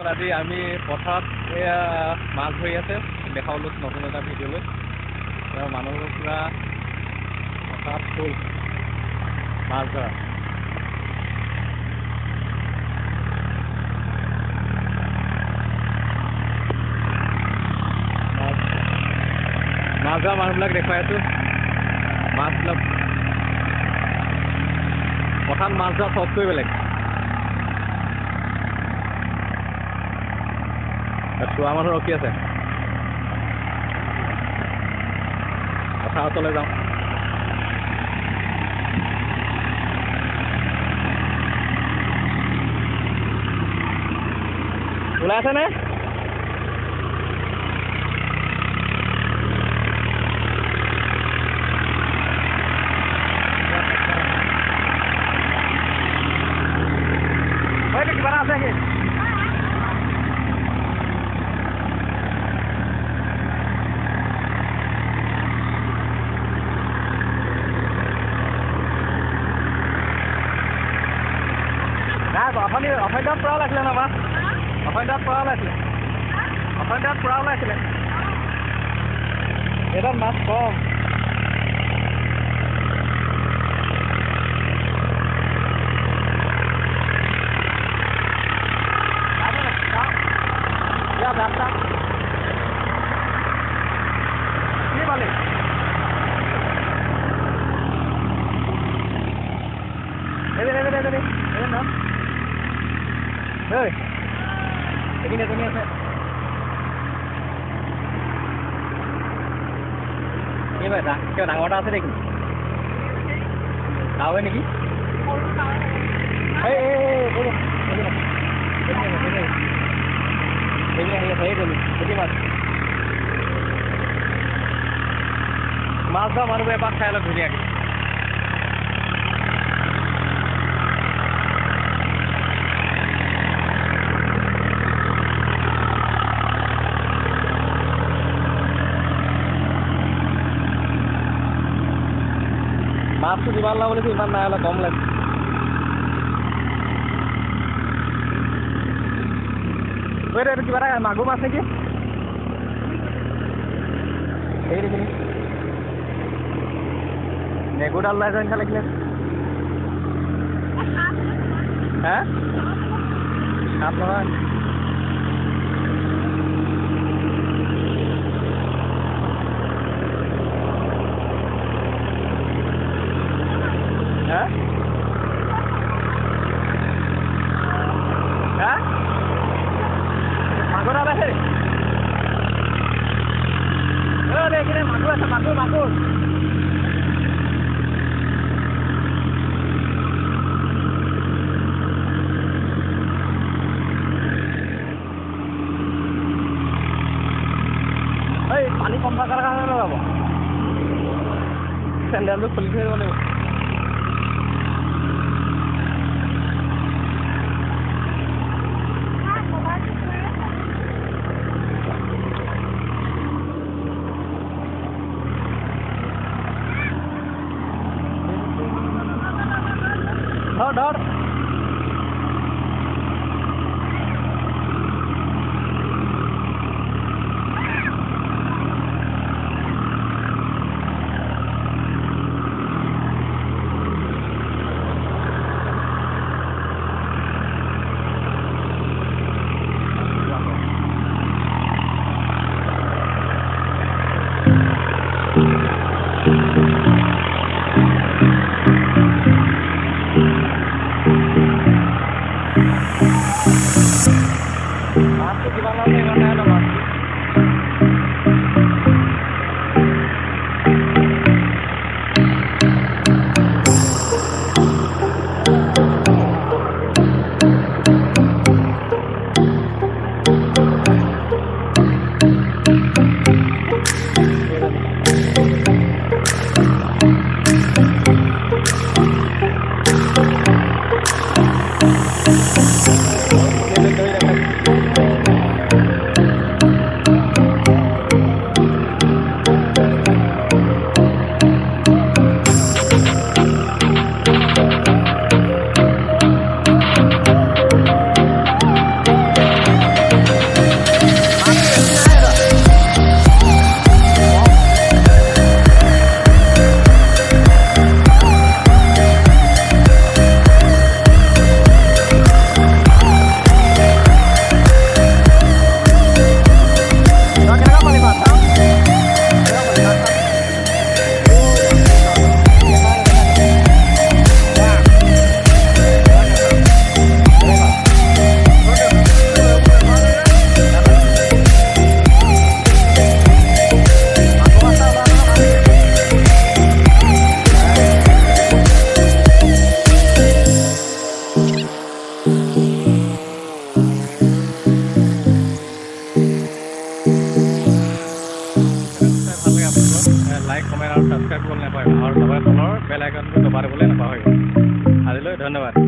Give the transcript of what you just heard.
আজি আমি পথাৰত এয়া মাছ ধৰি আছে দেখাবলৈ নতুন এটা ভিডিঅ' লৈ মানুহবোৰ পুৰা পথাৰত ফুল মাছ ধৰা মাছ ধৰা মানুহবিলাক দেখুৱাই আছোঁ মাছবিলাক পথাৰত মাছ ধৰা চবটোৱে বেলেগ চোৱা মানুহ ৰখি আছে পথাৰৰ ওচৰলৈ যাওঁ ওলাই আছেনে কিবা এটা আছে অসমীয়াত পৰা ওলাইছিলে ন মাছ অসমীয়াত পৰা ওলাইছিলে অসমীয়াত পৰা ওলাইছিলে এইডাল মাছ কম কি পালি ন ঐ এজনী আছে কি পাইছা কিয় ডাঙৰ এটা আছে নেকি কাৱৈ নেকি মাছ ধৰা মানুহবোৰে এপাক খাই অলপ ধুনীয়াকৈ মাছটো যিমান লাভ বুলিছোঁ ইমান নাই অলপ কম লাগে এইটো কিবা এটা মাগুৰ মাছ নেকি সেই দেখিনি নেগুৰডাল ওলাই যোৱা নিচিনা লাগিলে হা সাপ নহয় মাগুৰ আছে মাগুৰ আছে মাগুৰ এই পানী কম থকাৰ কাৰণে লগাব চেণ্ডেলটো খুলি থৈ দিব লাগিব ধৰ মাছটো কিমান আছে ইমান নাই ন মাছ আইকনটো দবাই দিবলৈ নাপাহৰিব আজিলৈ ধন্যবাদ